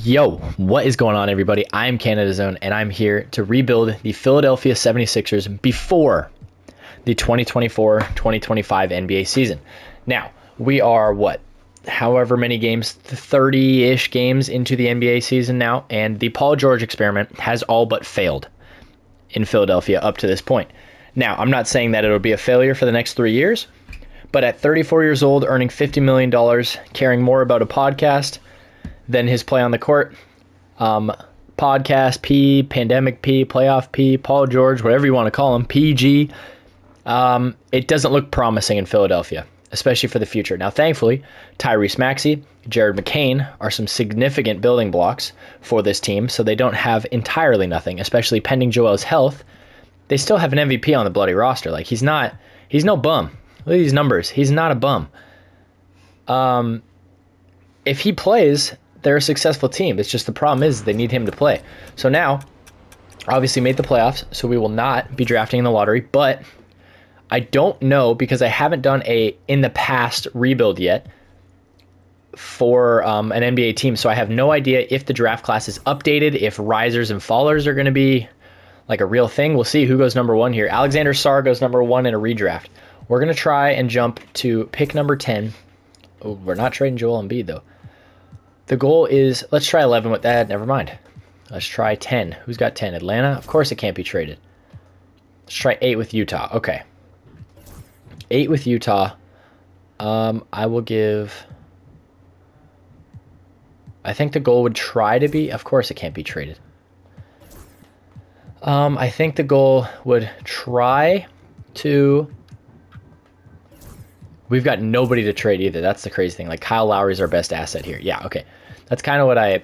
Yo, what is going on, everybody? I'm Canada Zone, and I'm here to rebuild the Philadelphia 76ers before the 2024-2025 NBA season. Now, we are, however many games, 30-ish games into the NBA season now, and the Paul George experiment has all but failed in Philadelphia up to this point. Now, I'm not saying that it'll be a failure for the next 3 years, but at 34 years old, earning $50 million, caring more about a podcast than his play on the court, podcast P, pandemic P, playoff P, Paul George, whatever you want to call him, PG, it doesn't look promising in Philadelphia, especially for the future. Now, thankfully, Tyrese Maxey, Jared McCain are some significant building blocks for this team, so they don't have entirely nothing, especially pending Joel's health. They still have an MVP on the bloody roster. Like, he's no bum. Look at these numbers. He's not a bum. If he plays, they're a successful team. It's just the problem is they need him to play. So now, obviously made the playoffs, so we will not be drafting in the lottery, but I don't know because I haven't done a in the past rebuild yet for an NBA team, so I have no idea if the draft class is updated, if risers and fallers are going to be like a real thing. We'll see who goes number one here. Alexander Sarr goes number one in a redraft. We're going to try and jump to pick number 10. Oh, we're not trading Joel Embiid, though. The goal is, let's try 11 with that. Never mind. Let's try 10. Who's got 10? Atlanta? Of course it can't be traded. Let's try 8 with Utah. Okay. 8 with Utah. I will give... I think the goal would try to be... Of course it can't be traded. I think the goal would try to... We've got nobody to trade either. That's the crazy thing. Like, Kyle Lowry's our best asset here. Yeah, okay. That's kind of what I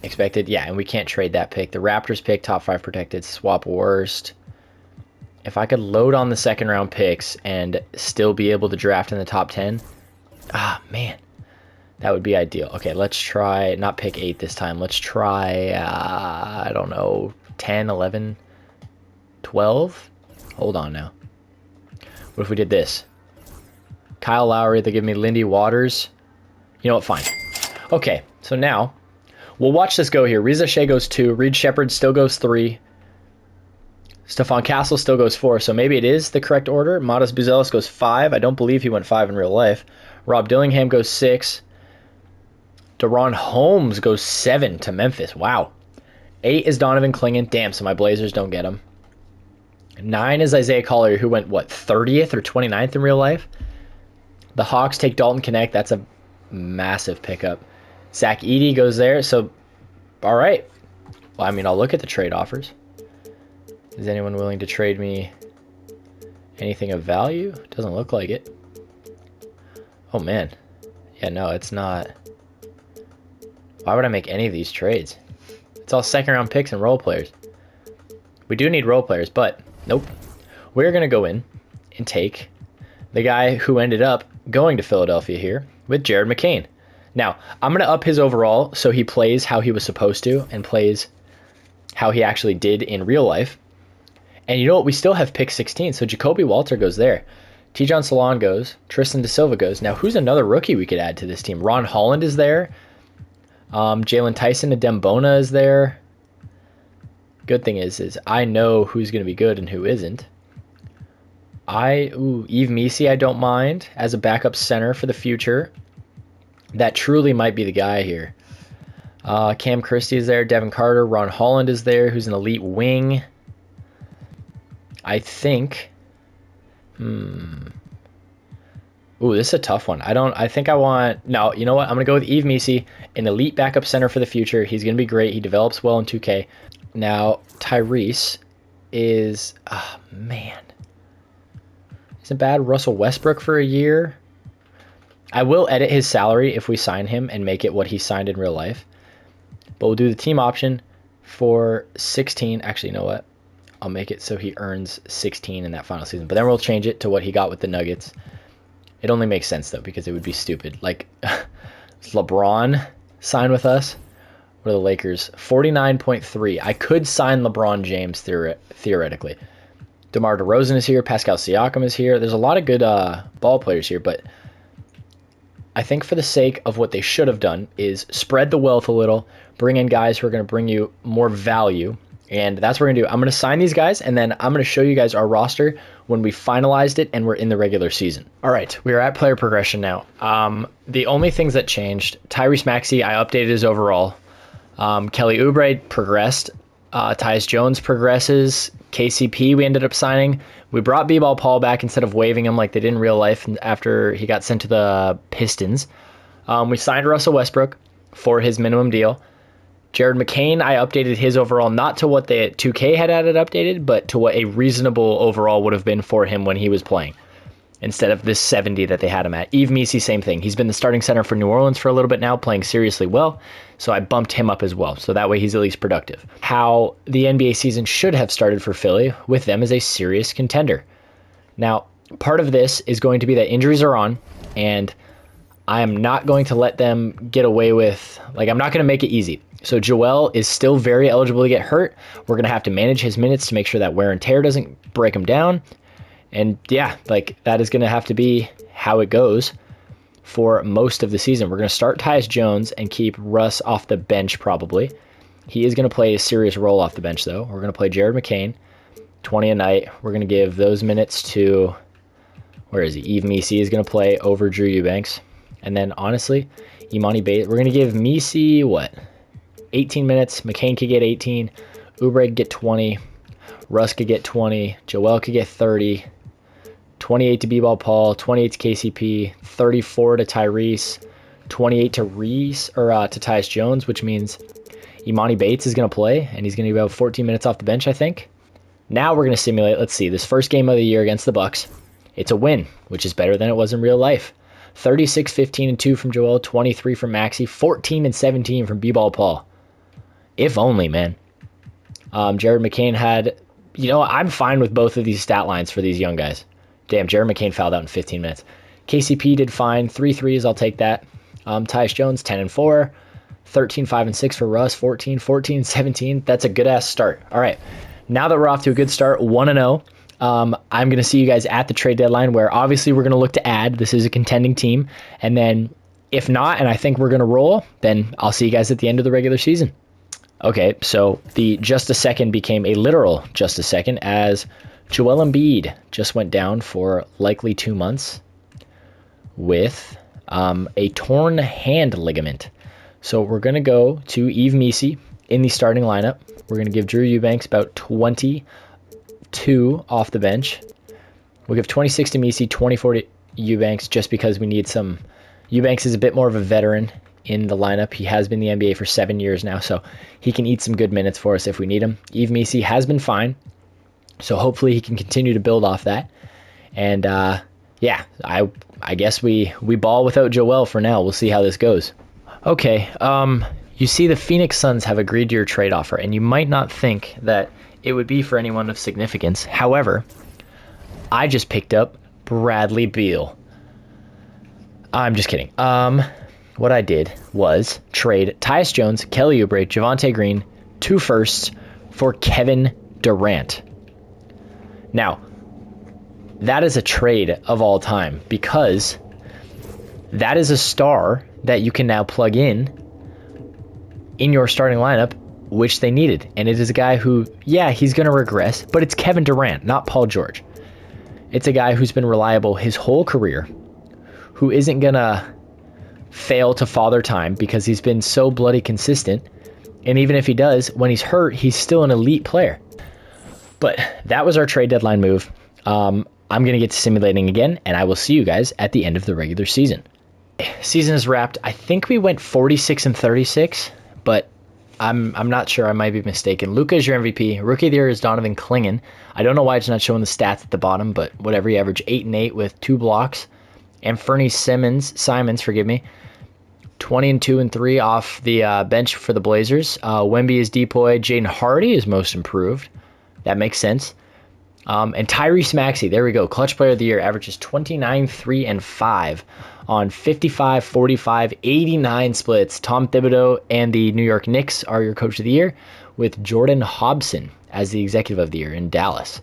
expected. Yeah, and we can't trade that pick. The Raptors pick, top 5 protected, swap worst. If I could load on the second round picks and still be able to draft in the top 10, man, that would be ideal. Okay, let's try, not pick 8 this time. Let's try, I don't know, 10, 11, 12? Hold on now. What if we did this? Kyle Lowry, they give me Lindy Waters. You know what, fine. Okay, so now, we'll watch this go here. Reza Shea goes 2, Reed Shepherd still goes 3, Stephon Castle still goes 4, so maybe it is the correct order. Modest Buzelis goes 5. I don't believe he went 5 in real life. Rob Dillingham goes 6. Deron Holmes goes 7 to Memphis. Wow. 8 is Donovan Clingan. Damn, so my Blazers don't get him. 9 is Isaiah Collier, who went, 30th or 29th in real life? The Hawks take Dalton Knecht. That's a massive pickup. Zach Edey goes there. So, all right. Well, I mean, I'll look at the trade offers. Is anyone willing to trade me anything of value? Doesn't look like it. Oh, man. Yeah, no, it's not. Why would I make any of these trades? It's all second-round picks and role players. We do need role players, but nope. We're going to go in and take the guy who ended up going to Philadelphia here with Jared McCain. Now, I'm going to up his overall so he plays how he was supposed to and plays how he actually did in real life. And you know what? We still have pick 16, so Jacoby Walter goes there. Tijon Salon goes. Tristan Da Silva goes. Now, who's another rookie we could add to this team? Ron Holland is there. Jalen Tyson and Dembona is there. Good thing is I know who's going to be good and who isn't. Yves Missi, I don't mind as a backup center for the future. That truly might be the guy here. Cam Christie is there. Devin Carter. Ron Holland is there, who's an elite wing. I think... This is a tough one. No, you know what? I'm going to go with Yves Missi, an elite backup center for the future. He's going to be great. He develops well in 2K. Now, Tyrese is... man. Isn't bad. Russell Westbrook for a year. I will edit his salary if we sign him and make it what he signed in real life. But we'll do the team option for 16. Actually, you know what? I'll make it so he earns 16 in that final season. But then we'll change it to what he got with the Nuggets. It only makes sense, though, because it would be stupid. Like, does LeBron sign with us? Or the Lakers? 49.3. I could sign LeBron James theoretically. DeMar DeRozan is here. Pascal Siakam is here. There's a lot of good ball players here, but I think for the sake of what they should have done is spread the wealth a little, bring in guys who are going to bring you more value. And that's what we're going to do. I'm going to sign these guys, and then I'm going to show you guys our roster when we finalized it and we're in the regular season. All right, we are at player progression now. The only things that changed, Tyrese Maxey, I updated his overall. Kelly Oubre progressed. Tyus Jones progresses. KCP we ended up signing. We brought B-Ball Paul back instead of waiving him like they did in real life after he got sent to the Pistons. We signed Russell Westbrook for his minimum deal. Jared McCain, I updated his overall, not to what the 2K had added updated, but to what a reasonable overall would have been for him when he was playing, instead of this 70 that they had him at. Yves Missi, same thing. He's been the starting center for New Orleans for a little bit now, playing seriously well, so I bumped him up as well, so that way he's at least productive. How the NBA season should have started for Philly, with them as a serious contender. Now, part of this is going to be that injuries are on, and I am not going to let them get away with, I'm not going to make it easy. So Joel is still very eligible to get hurt. We're going to have to manage his minutes to make sure that wear and tear doesn't break him down. And yeah, that is going to have to be how it goes for most of the season. We're going to start Tyus Jones and keep Russ off the bench probably. He is going to play a serious role off the bench though. We're going to play Jared McCain, 20 a night. We're going to give those minutes to, where is he? Yves Missi is going to play over Drew Eubanks. And then honestly, Imani Bates, we're going to give Missi, 18 minutes. McCain could get 18. Oubre could get 20. Russ could get 20. Joel could get 30. 28 to B-Ball Paul. 28 to KCP. 34 to Tyrese. 28 to to Tyus Jones, which means Imani Bates is going to play, and he's going to be about 14 minutes off the bench, I think. Now we're going to simulate, let's see, this first game of the year against the Bucks. It's a win, which is better than it was in real life. 36, 15, and 2 from Joel. 23 from Maxey. 14 and 17 from B-Ball Paul. If only, man. Jared McCain had, I'm fine with both of these stat lines for these young guys. Damn, Jared McCain fouled out in 15 minutes. KCP did fine. 3 threes, I'll take that. Tyus Jones, 10 and 4. 13, 5 and 6 for Russ. 14, 14, 17. That's a good-ass start. All right. Now that we're off to a good start, 1-0. I'm going to see you guys at the trade deadline, where obviously we're going to look to add. This is a contending team. And then if not, and I think we're going to roll, then I'll see you guys at the end of the regular season. Okay, so the just a second became a literal just a second, as Joel Embiid just went down for likely 2 months with a torn hand ligament. So we're going to go to Yves Missi in the starting lineup. We're going to give Drew Eubanks about 22 off the bench. We'll give 26 to Missi, 24 to Eubanks, just because we need some. Eubanks is a bit more of a veteran in the lineup. He has been in the NBA for 7 years now, so he can eat some good minutes for us if we need him. Yves Missi has been fine, so hopefully he can continue to build off that. And yeah, I guess we ball without Joel for now. We'll see how this goes. Okay, you see the Phoenix Suns have agreed to your trade offer, and you might not think that it would be for anyone of significance. However, I just picked up Bradley Beal. I'm just kidding. What I did was trade Tyus Jones, Kelly Oubre, Javonte Green, 2 firsts for Kevin Durant. Now, that is a trade of all time, because that is a star that you can now plug in your starting lineup, which they needed. And it is a guy who, yeah, he's going to regress, but it's Kevin Durant, not Paul George. It's a guy who's been reliable his whole career, who isn't going to fail to father time because he's been so bloody consistent. And even if he does, when he's hurt, he's still an elite player. But that was our trade deadline move. I'm going to get to simulating again, and I will see you guys at the end of the regular season. Season is wrapped. I think we went 46 and 36, but I'm not sure. I might be mistaken. Luka is your MVP. Rookie of the year is Donovan Clingan. I don't know why it's not showing the stats at the bottom, but whatever. He averaged 8 and 8 with 2 blocks. And Fernie Simons, 20 and 2 and 3 off the bench for the Blazers. Wemby is Depoy. Jaden Hardy is most improved. That makes sense. And Tyrese Maxey, there we go. Clutch player of the year, averages 29, 3, and 5 on 55, 45, 89 splits. Tom Thibodeau and the New York Knicks are your coach of the year, with Jordan Hobson as the executive of the year in Dallas.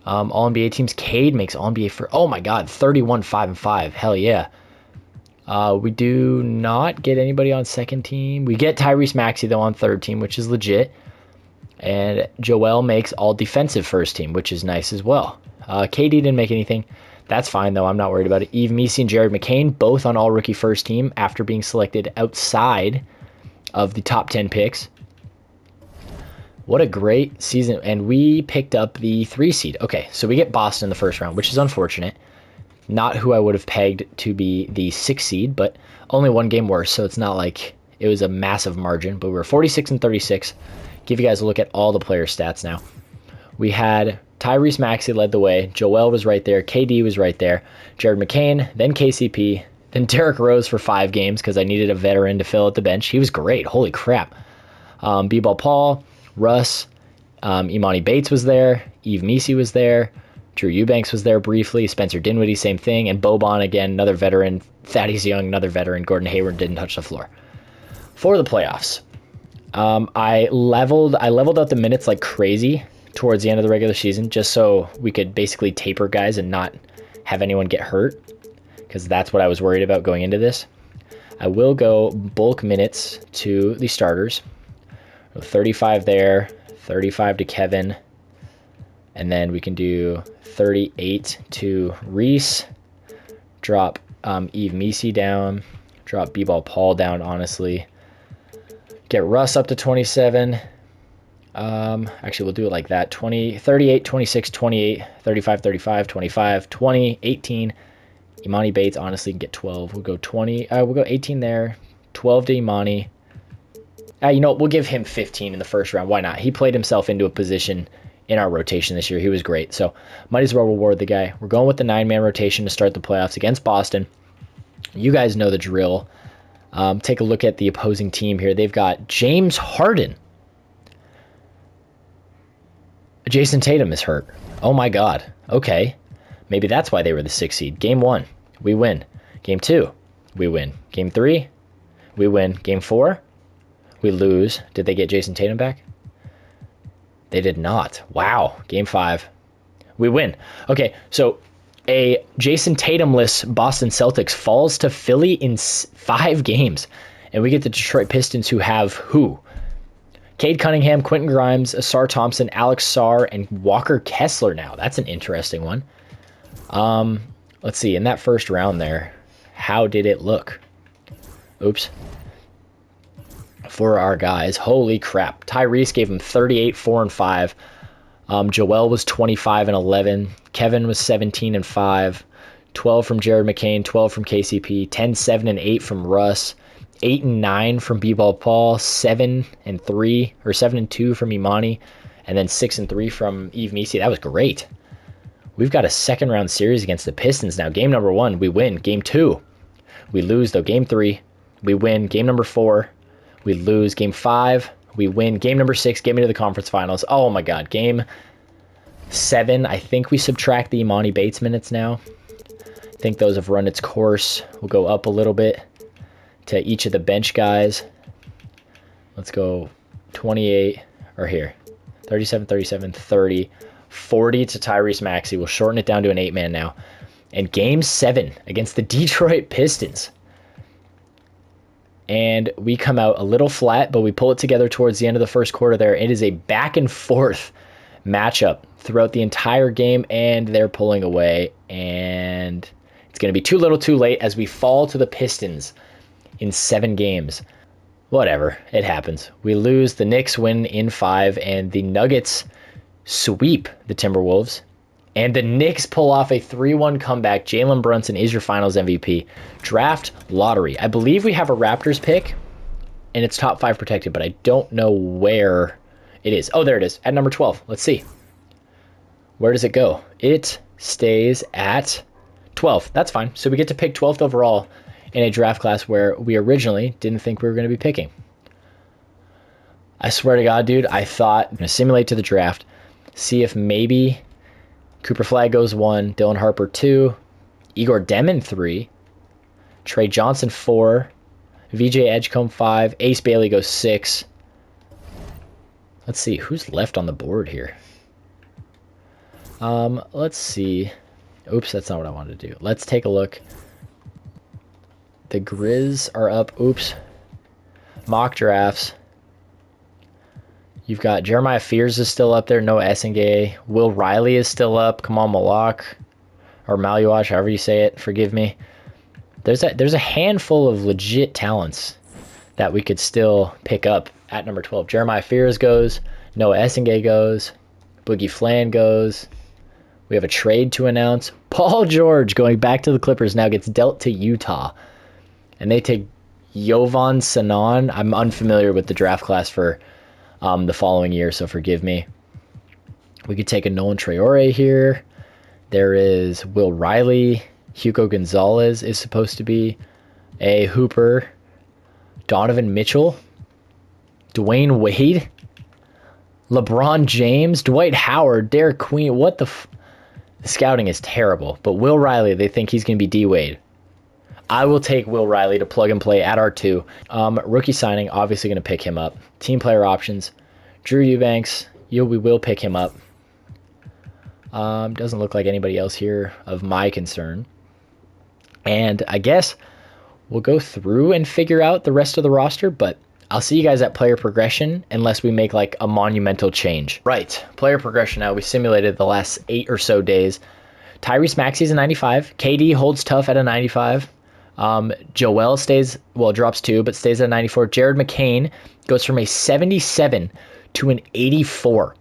All NBA teams. Cade makes All NBA for, oh my God, 31, 5, and 5. Hell yeah. We do not get anybody on second team. We get Tyrese Maxey, though, on third team, which is legit. And Joel makes all defensive first team, which is nice as well. KD didn't make anything. That's fine, though. I'm not worried about it. Yves Missi and Jared McCain, both on all-rookie first team after being selected outside of the top 10 picks. What a great season. And we picked up the 3 seed. Okay, so we get Boston in the first round, which is unfortunate. Not who I would have pegged to be the 6 seed, but only 1 game worse, so it's not like it was a massive margin. But we were 46-36. Give you guys a look at all the player stats now. We had Tyrese Maxey led the way. Joel was right there. KD was right there. Jared McCain, then KCP, then Derrick Rose for 5 games because I needed a veteran to fill at the bench. He was great. Holy crap. B-Ball Paul, Russ, Imani Bates was there. Yves Missi was there. Drew Eubanks was there briefly. Spencer Dinwiddie, same thing. And Boban, again, another veteran. Thaddeus Young, another veteran. Gordon Hayward didn't touch the floor. For the playoffs, I leveled out the minutes like crazy towards the end of the regular season just so we could basically taper guys and not have anyone get hurt, because that's what I was worried about going into this. I will go bulk minutes to the starters. 35 there, 35 to Kevin, and then we can do 38 to Reese. Drop Yves Missi down, drop B-Ball Paul down, honestly. Get Russ up to 27. Actually, we'll do it like that. 38, 26, 28, 35, 35, 25, 20, 18. Imani Bates, honestly, can get 12. We'll go 20. We'll go 18 there. 12 to Imani. You know, we'll give him 15 in the first round. Why not? He played himself into a position in our rotation this year. He was great. So might as well reward the guy. We're going with the 9-man rotation to start the playoffs against Boston. You guys know the drill. Take a look at the opposing team here. They've got James Harden. Jason Tatum is hurt. Oh my God. Okay. Maybe that's why they were the 6th seed. Game 1, we win. Game 2, we win. Game 3, we win. Game 4, we lose. Did they get Jason Tatum back? They did not. Wow. Game 5, we win. Okay, so a Jason Tatum-less Boston Celtics falls to Philly in 5 games. And we get the Detroit Pistons, who have who? Cade Cunningham, Quentin Grimes, Asar Thompson, Alex Sarr, and Walker Kessler now. That's an interesting one. Let's see. In that first round there, how did it look? Oops. For our guys, holy crap. Tyrese gave him 38, 4, and 5. Joel was 25 and 11. Kevin was 17 and 5. 12 from Jared McCain, 12 from KCP, 10, 7, and 8 from Russ. 8 and 9 from B-Ball Paul, 7 and 3 or 7 and 2 from Imani, and then 6 and 3 from Yves Missi. That was great. We've got a 2nd round series against the Pistons now. Game number 1, we win. Game 2, we lose though. Game 3, we win. Game number 4, we lose. Game 5, we win. Game number 6, get me to the conference finals. Oh my God. Game 7, I think we subtract the Imani Bates minutes now. I think those have run its course. We'll go up a little bit to each of the bench guys. Let's go 28, or here, 37, 37, 30, 40 to Tyrese Maxey. We'll shorten it down to an 8-man now. And game 7 against the Detroit Pistons. And we come out a little flat, but we pull it together towards the end of the first quarter there. It is a back and forth matchup throughout the entire game, and they're pulling away. And it's going to be too little too late as we fall to the Pistons in 7 games. Whatever, it happens. We lose. The Knicks win in 5, and the Nuggets sweep the Timberwolves. And the Knicks pull off a 3-1 comeback. Jalen Brunson is your finals MVP. Draft lottery. I believe we have a Raptors pick, and it's top 5 protected, but I don't know where it is. Oh, there it is, at number 12. Let's see. Where does it go? It stays at 12. That's fine. So we get to pick 12th overall in a draft class where we originally didn't think we were going to be picking. I swear to God, dude, I thought I'm going to simulate to the draft, see if maybe Cooper Flagg goes 1, Dylan Harper 2, Igor Demon 3, Trey Johnson 4, VJ Edgecombe 5, Ace Bailey goes 6. Let's see, who's left on the board here? Let's see. Oops, that's not what I wanted to do. Let's take a look. The Grizz are up. Oops. Mock drafts. You've got Jeremiah Fears is still up there. Noah Essengay. Will Riley is still up. Kamal Malak. Or Maluach, however you say it. Forgive me. There's a handful of legit talents that we could still pick up at number 12. Jeremiah Fears goes. Noah Essengay goes. Boogie Flan goes. We have a trade to announce. Paul George going back to the Clippers now gets dealt to Utah. And they take Jovan Sanan. I'm unfamiliar with the draft class for the following year, so forgive me. We could take a Nolan Traore here. There is Will Riley. Hugo Gonzalez is supposed to be a Hooper. Donovan Mitchell. Dwayne Wade. LeBron James. Dwight Howard. Derek Queen. What the scouting is terrible. But Will Riley, they think he's going to be D-Wade. I will take Will Riley to plug and play at R2. Rookie signing, obviously going to pick him up. Team player options. Drew Eubanks, we will pick him up. Doesn't look like anybody else here of my concern. And I guess we'll go through and figure out the rest of the roster, but I'll see you guys at player progression unless we make like a monumental change. Right, player progression now. We simulated the last 8 or so days. Tyrese Maxey's a 95. KD holds tough at a 95. Joel drops 2, but stays at a 94. Jared McCain goes from a 77 to an 84.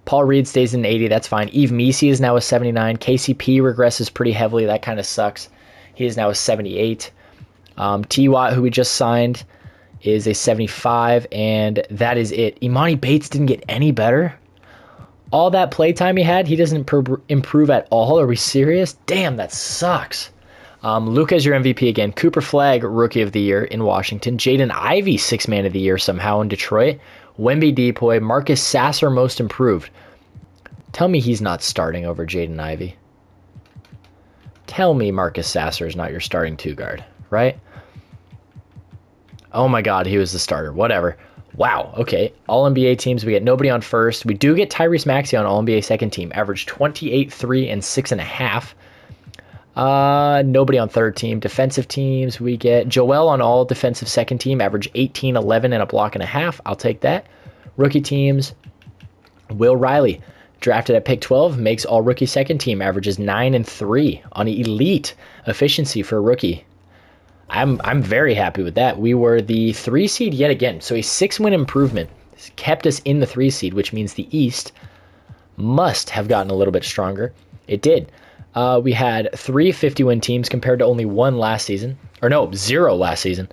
Paul Reed stays in 80. That's fine. Yves Missi is now a 79. KCP regresses pretty heavily. That kind of sucks. He is now a 78. T. Watt, who we just signed, is a 75, and that is it. Imani Bates didn't get any better. All that playtime he had, he doesn't improve at all. Are we serious? Damn, that sucks. Luka is your MVP again. Cooper Flagg, Rookie of the Year in Washington. Jaden Ivey, 6th Man of the Year somehow in Detroit. Wemby Depoy. Marcus Sasser, Most Improved. Tell me he's not starting over Jaden Ivey. Tell me Marcus Sasser is not your starting 2 guard, right? Oh my God, he was the starter. Whatever. Wow, okay. All-NBA teams, we get nobody on first. We do get Tyrese Maxey on All-NBA second team. Averaged 28, 3, and 6.5. Nobody on third team. Defensive teams, we get Joel on all defensive second team, average 18, 11, and a block and a half. I'll take that. Rookie teams, Will Riley, drafted at pick 12, makes all rookie second team, averages 9 and 3 on elite efficiency for a rookie. I'm very happy with that. We were the 3 seed yet again, so a 6-win improvement kept us in the 3 seed, which means the East must have gotten a little bit stronger. It did. We had 3 50-win teams compared to only 1 last season. Or no, 0 last season.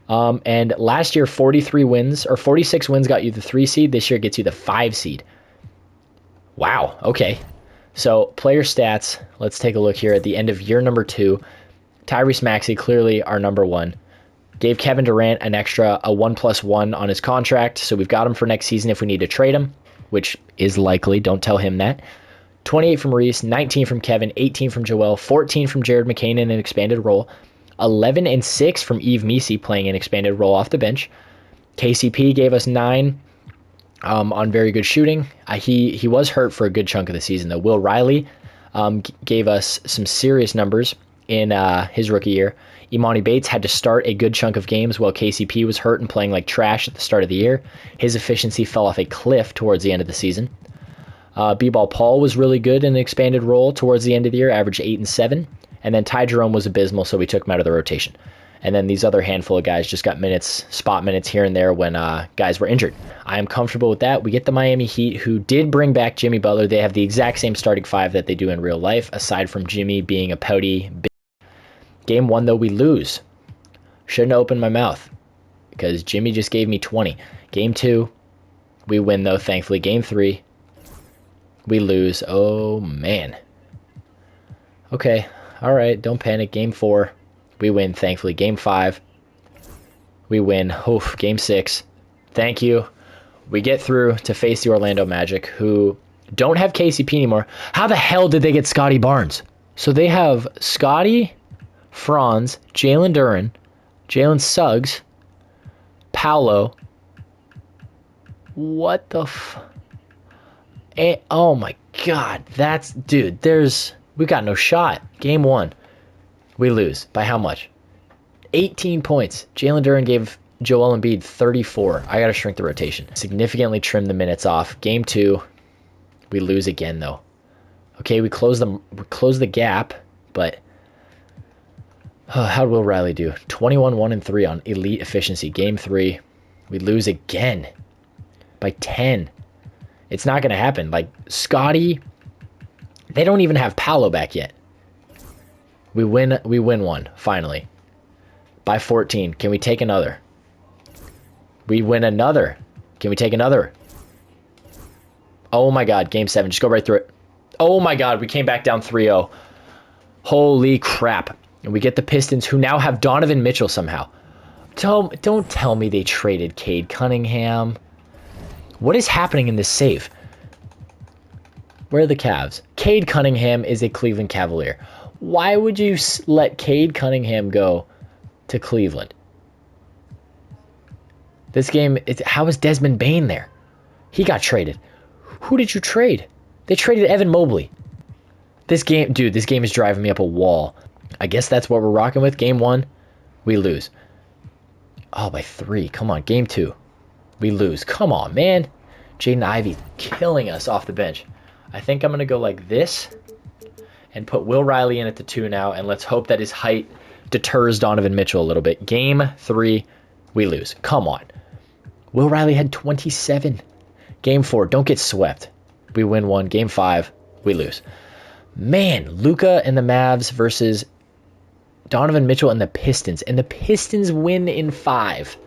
And last year, 43 wins, or 46 wins got you the 3 seed. This year gets you the 5 seed. Wow, okay. So, player stats, let's take a look here at the end of year number 2. Tyrese Maxey, clearly our number 1. Gave Kevin Durant an extra, a 1+1 on his contract. So we've got him for next season if we need to trade him, which is likely. Don't tell him that. 28 from Reese, 19 from Kevin, 18 from Joel, 14 from Jared McCain in an expanded role, 11 and 6 from Yves Missi playing an expanded role off the bench. KCP gave us 9 on very good shooting. He was hurt for a good chunk of the season, though. Will Riley gave us some serious numbers in his rookie year. Imani Bates had to start a good chunk of games while KCP was hurt and playing like trash at the start of the year. His efficiency fell off a cliff towards the end of the season. B-Ball Paul was really good in an expanded role towards the end of the year, averaged 8 and 7. And then Ty Jerome was abysmal, so we took him out of the rotation. And then these other handful of guys just got spot minutes here and there when guys were injured. I am comfortable with that. We get the Miami Heat, who did bring back Jimmy Butler. They have the exact same starting 5 that they do in real life, aside from Jimmy being a pouty bitch. Game 1, though, we lose. Shouldn't have opened my mouth because Jimmy just gave me 20. Game 2, we win, though, thankfully. Game 3, we lose. Oh, man. Okay. All right. Don't panic. Game 4, we win, thankfully. Game 5, we win. Oof. Game 6, thank you. We get through to face the Orlando Magic, who don't have KCP anymore. How the hell did they get Scotty Barnes? So they have Scotty, Franz, Jalen Duren, Jalen Suggs, Paolo. What the oh my God, we got no shot. Game 1, we lose. By how much? 18 points. Jalen Duren gave Joel Embiid 34. I got to shrink the rotation. Significantly trim the minutes off. Game 2, we lose again, though. Okay, we close the gap, but how'd Will Riley do? 21-1-3 on elite efficiency. Game 3, we lose again by 10. It's not going to happen. Like, Scotty, they don't even have Paolo back yet. We win one, finally. By 14. Can we take another? We win another. Can we take another? Oh my God, game 7. Just go right through it. Oh my God, we came back down 3-0. Holy crap. And we get the Pistons, who now have Donovan Mitchell somehow. Don't tell me they traded Cade Cunningham. What is happening in this save? Where are the Cavs? Cade Cunningham is a Cleveland Cavalier. Why would you let Cade Cunningham go to Cleveland? This game, how is Desmond Bane there? He got traded. Who did you trade? They traded Evan Mobley. This game is driving me up a wall. I guess that's what we're rocking with. Game 1, we lose. Oh, by 3. Come on. Game 2, we lose. Come on, man. Jaden Ivey killing us off the bench. I think I'm going to go like this and put Will Riley in at the 2 now, and let's hope that his height deters Donovan Mitchell a little bit. Game 3, we lose. Come on. Will Riley had 27. Game 4, don't get swept. We win 1. Game 5, we lose. Man, Luka and the Mavs versus Donovan Mitchell and the Pistons. And the Pistons win in 5.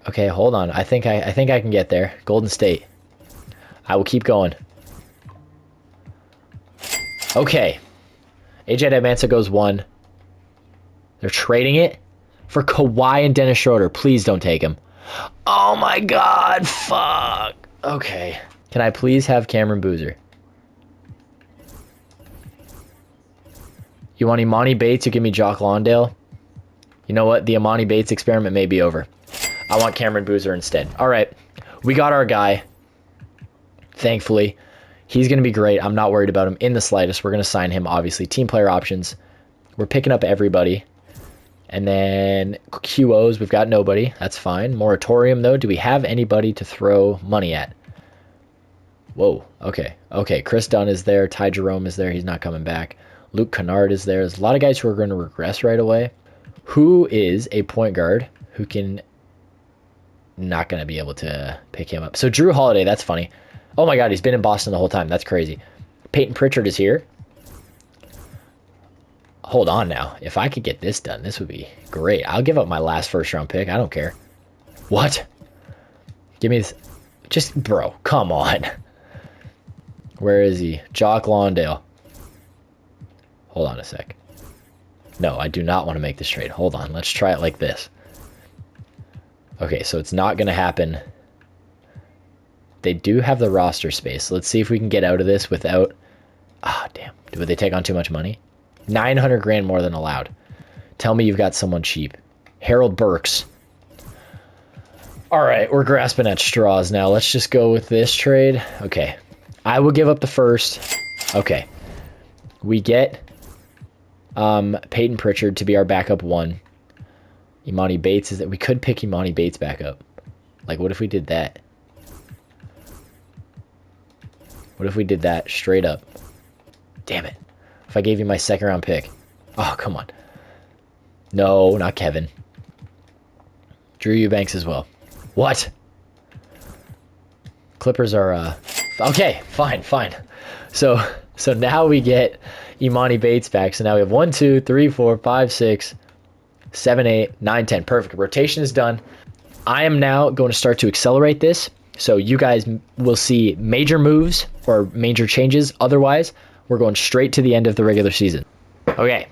Okay, hold on. I think I can get there. Golden State. I will keep going. Okay. AJ Dimansa goes 1. They're trading it for Kawhi and Dennis Schroeder. Please don't take him. Oh my God. Fuck. Okay. Can I please have Cameron Boozer? You want Imani Bates or give me Jock Lawndale? You know what? The Imani Bates experiment may be over. I want Cameron Boozer instead. All right. We got our guy. Thankfully. He's going to be great. I'm not worried about him in the slightest. We're going to sign him, obviously. Team player options. We're picking up everybody. And then QOs, we've got nobody. That's fine. Moratorium, though. Do we have anybody to throw money at? Whoa. Okay. Okay. Chris Dunn is there. Ty Jerome is there. He's not coming back. Luke Kennard is there. There's a lot of guys who are going to regress right away. Who is a point guard who can... Not going to be able to pick him up. So Drew Holiday, that's funny. Oh my God, he's been in Boston the whole time. That's crazy. Peyton Pritchard is here. Hold on now. If I could get this done, this would be great. I'll give up my last first-round pick. I don't care. What? Give me this. Just, bro, come on. Where is he? Jock Lawndale. Hold on a sec. No, I do not want to make this trade. Hold on. Let's try it like this. Okay, so it's not going to happen. They do have the roster space. Let's see if we can get out of this without... Ah, damn. Would they take on too much money? 900 grand more than allowed. Tell me you've got someone cheap. Harold Burks. All right, we're grasping at straws now. Let's just go with this trade. Okay. I will give up the first. Okay. We get Peyton Pritchard to be our backup 1. Imani Bates is that we could pick Imani Bates back up. Like, what if we did that? What if we did that straight up? Damn it. If I gave you my second-round pick. Oh, come on. No, not Kevin. Drew Eubanks as well. What? Clippers are... Okay, fine. So now we get Imani Bates back. So now we have 1, 2, 3, 4, 5, 6, 7, 8, 9, 10. Perfect. Rotation is done. I am now going to start to accelerate this. So you guys will see major moves or major changes. Otherwise, we're going straight to the end of the regular season. Okay,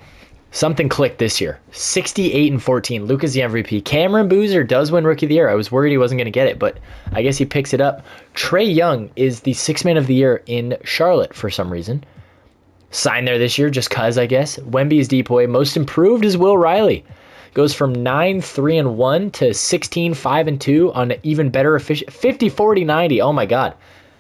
something clicked this year. 68-14. Luka's the MVP. Cameron Boozer does win Rookie of the Year. I was worried he wasn't going to get it, but I guess he picks it up. Trae Young is the Sixth Man of the Year in Charlotte for some reason. Signed there this year just cause, I guess. Wemby's DPOY. Most improved is Will Riley. Goes from 9-3-1 to 16-5-2 on even better efficient 50-40-90. Oh my God.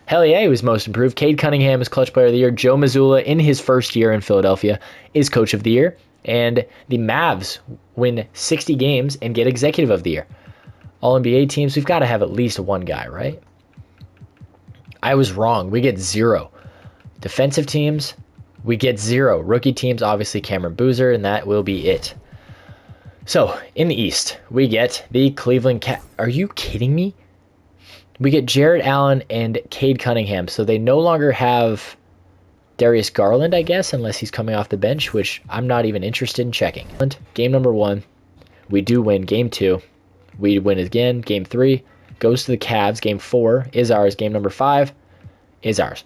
Hell yeah, he was most improved. Cade Cunningham is Clutch Player of the Year. Joe Mazzulla, in his first year in Philadelphia, is Coach of the Year. And the Mavs win 60 games and get Executive of the Year. All NBA teams, we've got to have at least one guy, right? I was wrong. We get 0. Defensive teams, we get 0. Rookie teams, obviously Cameron Boozer, and that will be it. So, in the East, we get the Cleveland Cat. Are you kidding me? We get Jared Allen and Cade Cunningham. So they no longer have Darius Garland, I guess, unless he's coming off the bench, which I'm not even interested in checking. Game number 1, we do win. Game 2, we win again. Game 3 goes to the Cavs. Game 4 is ours. Game number 5 is ours.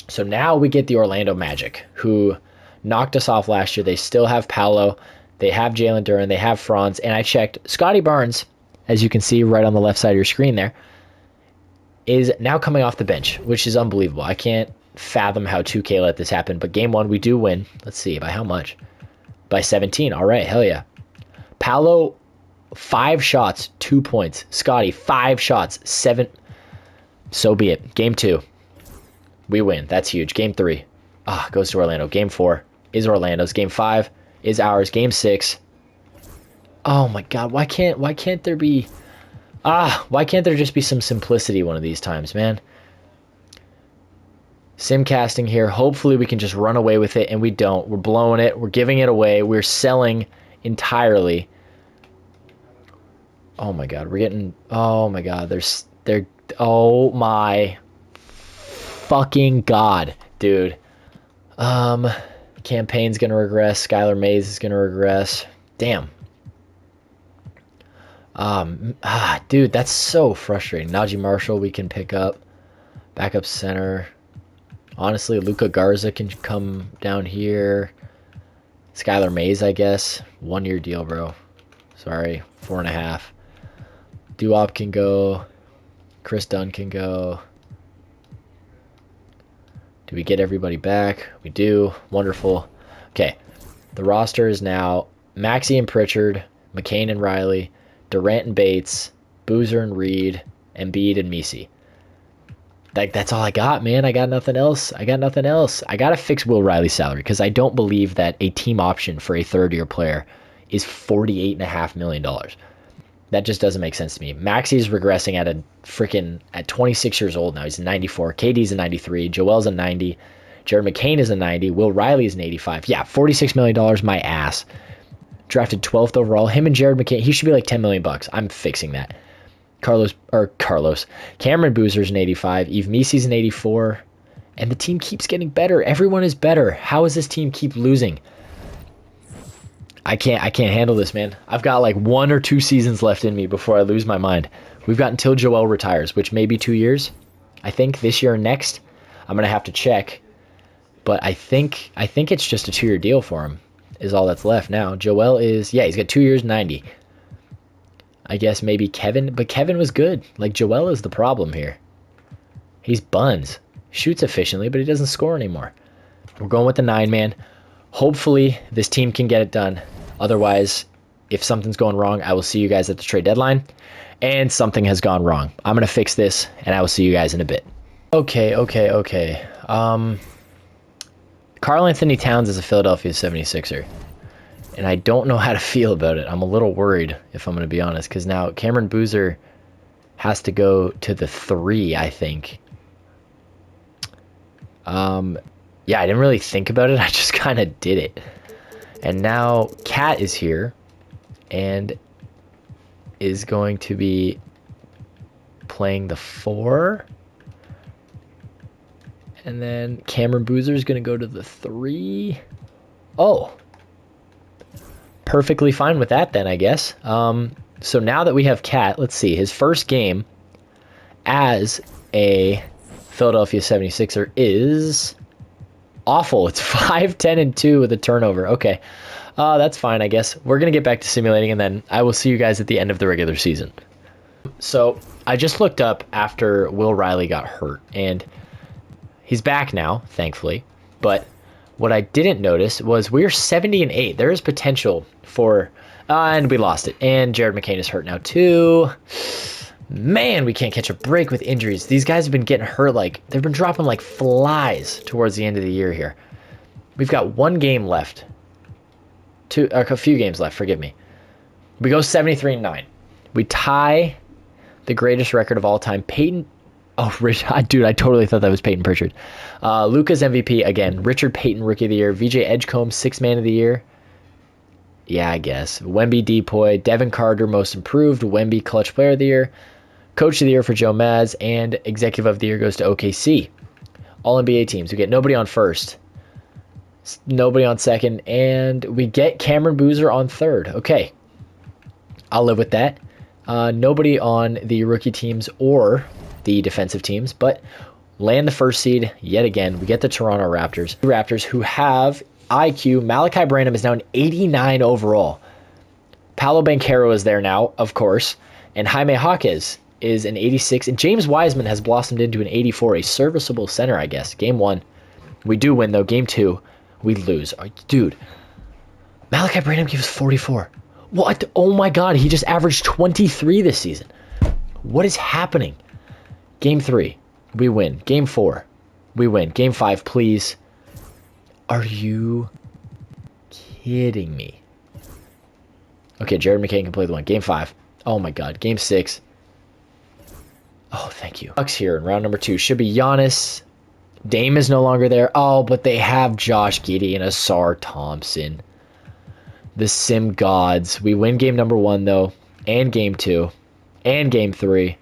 So now we get the Orlando Magic, who knocked us off last year. They still have Paolo. They have Jalen Duren. They have Franz. And I checked. Scotty Barnes, as you can see right on the left side of your screen there, is now coming off the bench, which is unbelievable. I can't fathom how 2K let this happen. But game 1, we do win. Let's see. By how much? By 17. All right. Hell yeah. Paolo, 5 shots, 2 points. Scotty, 5 shots, 7. So be it. Game 2. We win. That's huge. Game 3. Goes to Orlando. Game 4 is Orlando's. Game 5 is ours. Game 6. Oh my God. Why can't there be... why can't there just be some simplicity one of these times, man? Sim casting here. Hopefully we can just run away with it, and we don't. We're blowing it. We're giving it away. We're selling entirely. Oh my God. We're getting... Oh my God. Oh my fucking God, dude. Campaign's gonna regress. Skylar Mays is gonna regress. Damn. Dude, that's so frustrating. Najee Marshall we can pick up. Backup center. Honestly, Luka Garza can come down here. Skylar Mays, I guess. 1-year deal, bro. Sorry, 4.5. Duop can go. Chris Dunn can go. Do we get everybody back? We do. Wonderful. Okay. The roster is now Maxey and Pritchard, McCain and Riley, Durant and Bates, Boozer and Reed, Embiid and Messi. That's all I got, man. I got nothing else. I got to fix Will Riley's salary because I don't believe that a team option for a third-year player is $48.5 million. That just doesn't make sense to me. Maxey's regressing at 26 years old now. He's a 94. KD's a 93. Joel's a 90. Jared McCain is a 90. Will Riley is an 85. Yeah, $46 million, my ass. Drafted 12th overall. Him and Jared McCain, he should be like $10 million. I'm fixing that. Cameron Boozer's an 85. Yves Messy's an 84. And the team keeps getting better. Everyone is better. How does this team keep losing? I can't handle this, man. I've got like 1 or 2 seasons left in me before I lose my mind. We've got until Joel retires, which may be 2 years. I think this year or next. I'm gonna have to check. But I think it's just a 2-year deal for him, is all that's left now. Joel is, yeah, he's got 2 years, 90. I guess maybe Kevin, but Kevin was good. Like, Joel is the problem here. He's buns. Shoots efficiently, but he doesn't score anymore. We're going with the 9-man. Hopefully, this team can get it done. Otherwise, if something's going wrong, I will see you guys at the trade deadline. And something has gone wrong. I'm going to fix this, and I will see you guys in a bit. Okay. Karl Anthony Towns is a Philadelphia 76er. And I don't know how to feel about it. I'm a little worried, if I'm going to be honest, because now Cameron Boozer has to go to the 3, I think. Yeah, I didn't really think about it. I just kind of did it. And now Cat is here and is going to be playing the 4. And then Cameron Boozer is going to go to the 3. Oh. Perfectly fine with that then, I guess. So now that we have Cat, let's see. His first game as a Philadelphia 76er is awful. It's 5-10-2 with a turnover. Okay. That's fine, I guess. We're going to get back to simulating, and then I will see you guys at the end of the regular season. So I just looked up after Will Riley got hurt, and he's back now, thankfully. But what I didn't notice was we're 70-8. There is potential for... and we lost it. And Jared McCain is hurt now, too. Man, we can't catch a break with injuries. These guys have been getting hurt they've been dropping like flies towards the end of the year here. We've got 1 game left. A few games left, forgive me. We go 73-9. We tie the greatest record of all time. Peyton. Oh, dude, I totally thought that was Peyton Pritchard. Luka's MVP again. Richard Payton, Rookie of the Year. VJ Edgecombe, Sixth Man of the Year. Yeah, I guess. Wemby Depoy, Devin Carter, Most Improved. Wemby, Clutch Player of the Year. Coach of the Year for Joe Maz. And Executive of the Year goes to OKC. All NBA teams. We get nobody on first. Nobody on second. And we get Cameron Boozer on third. Okay. I'll live with that. Nobody on the rookie teams or the defensive teams, but land the first seed yet again. We get the Toronto Raptors. Raptors who have IQ. Malachi Branham is now an 89 overall. Paolo Banchero is there now, of course. And Jaime Jaquez is an 86. And James Wiseman has blossomed into an 84, a serviceable center, I guess. Game 1. We do win, though. Game 2, we lose. Dude, Malachi Branham gives 44. What? Oh, my God. He just averaged 23 this season. What is happening? Game 3, we win. Game 4, we win. Game 5, please. Are you kidding me? Okay, Jared McCain can play the one. Game 5. Oh my God. Game 6. Oh, thank you. Bucks here in round number 2. Should be Giannis. Dame is no longer there. Oh, but they have Josh Giddey and Asar Thompson. The Sim Gods. We win game number 1, though. And game 2. And game 3.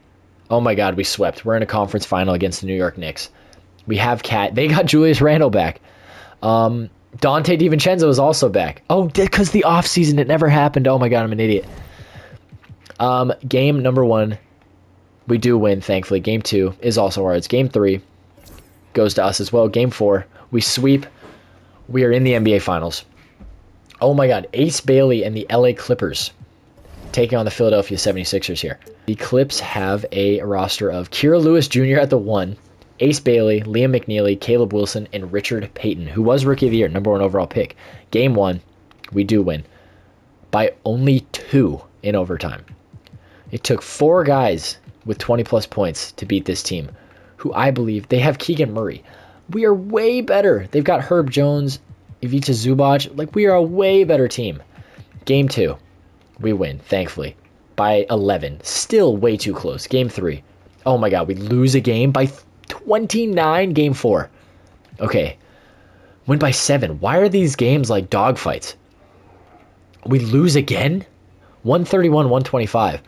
Oh my God, we swept. We're in a conference final against the New York Knicks. We have Cat. They got Julius Randle back. Dante DiVincenzo is also back. Oh, because the offseason, it never happened. Oh my God, I'm an idiot. Game number 1, we do win, thankfully. Game 2 is also ours. Game 3 goes to us as well. Game 4, we sweep. We are in the NBA Finals. Oh my God, Ace Bailey and the LA Clippers taking on the Philadelphia 76ers here. The Clips have a roster of Kira Lewis Jr. at the 1, Ace Bailey, Liam McNeely, Caleb Wilson, and Richard Payton, who was Rookie of the Year, number 1 overall pick. Game 1, we do win by only 2 in overtime. It took 4 guys with 20-plus points to beat this team, who I believe they have Keegan Murray. We are way better. They've got Herb Jones, Ivica Zubac. Like, we are a way better team. Game 2. We win, thankfully, by 11. Still way too close. Game 3. Oh my God, we lose a game by 29. Game 4. Okay. Win by 7. Why are these games like dogfights? We lose again? 131-125.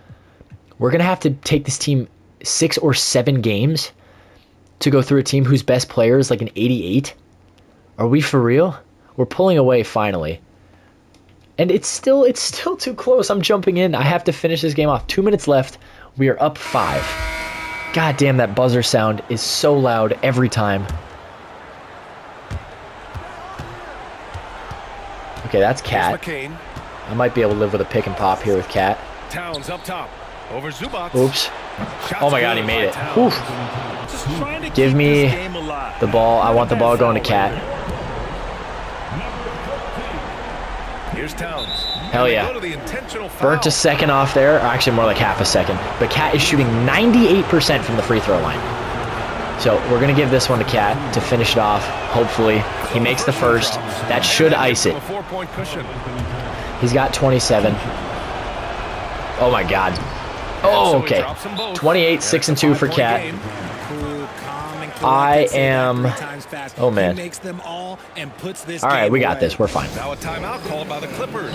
We're going to have to take this team 6 or 7 games to go through a team whose best player is like an 88? Are we for real? We're pulling away finally. And it's still too close. I'm jumping in. I have to finish this game off. 2 minutes left. We are up 5. God damn, that buzzer sound is so loud every time. Okay, that's Cat. I might be able to live with a pick and pop here with Cat. Towns up top. Over Zubac. Oops. Oh my God, he made it. Oof. Give me the ball. I want the ball going to Cat. Here's Towns. Hell yeah. Burnt a second off there, or actually more like half a second. But Cat is shooting 98% from the free throw line. So we're going to give this one to Cat to finish it off. Hopefully he makes the first. That should ice it. He's got 27. Oh my God. Oh, okay. 28, 6 and 2 for Cat. I am. Oh man. All right, we got this. We're fine. Now a timeout called by the Clippers.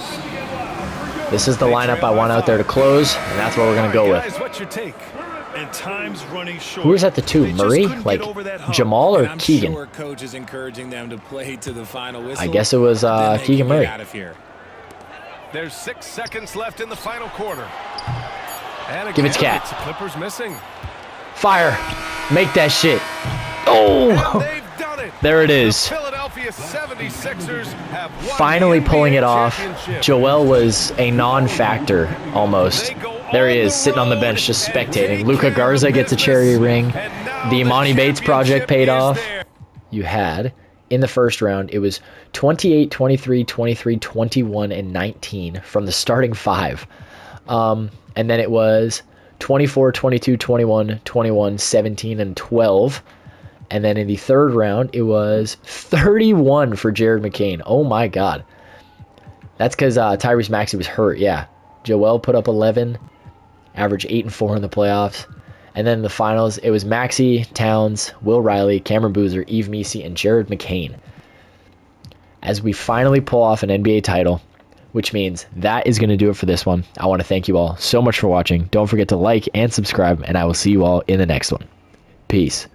This is the lineup I want out there to close, and that's what we're gonna go with. Who is at the 2? Murray? Like Jamal or Keegan? I guess it was Keegan Murray. There's 6 seconds left in the final quarter. And give it to Cat. Clippers missing. Fire. Make that shit. Oh, there it is. Philadelphia 76ers have finally pulling it off. Joel was a non-factor almost. There he is, sitting on the bench just spectating. Luka Garza gets a cherry ring. The Imani Bates project paid off. You had, in the first round, it was 28, 23, 23, 21, and 19 from the starting 5. And then it was 24, 22, 21, 21, 17, and 12. And then in the third round, it was 31 for Jared McCain. Oh my God. That's because Tyrese Maxey was hurt, yeah. Joel put up 11, averaged 8 and 4 in the playoffs. And then in the finals, it was Maxey, Towns, Will Riley, Cameron Boozer, Yves Missi, and Jared McCain. As we finally pull off an NBA title, which means that is going to do it for this one. I want to thank you all so much for watching. Don't forget to like and subscribe, and I will see you all in the next one. Peace.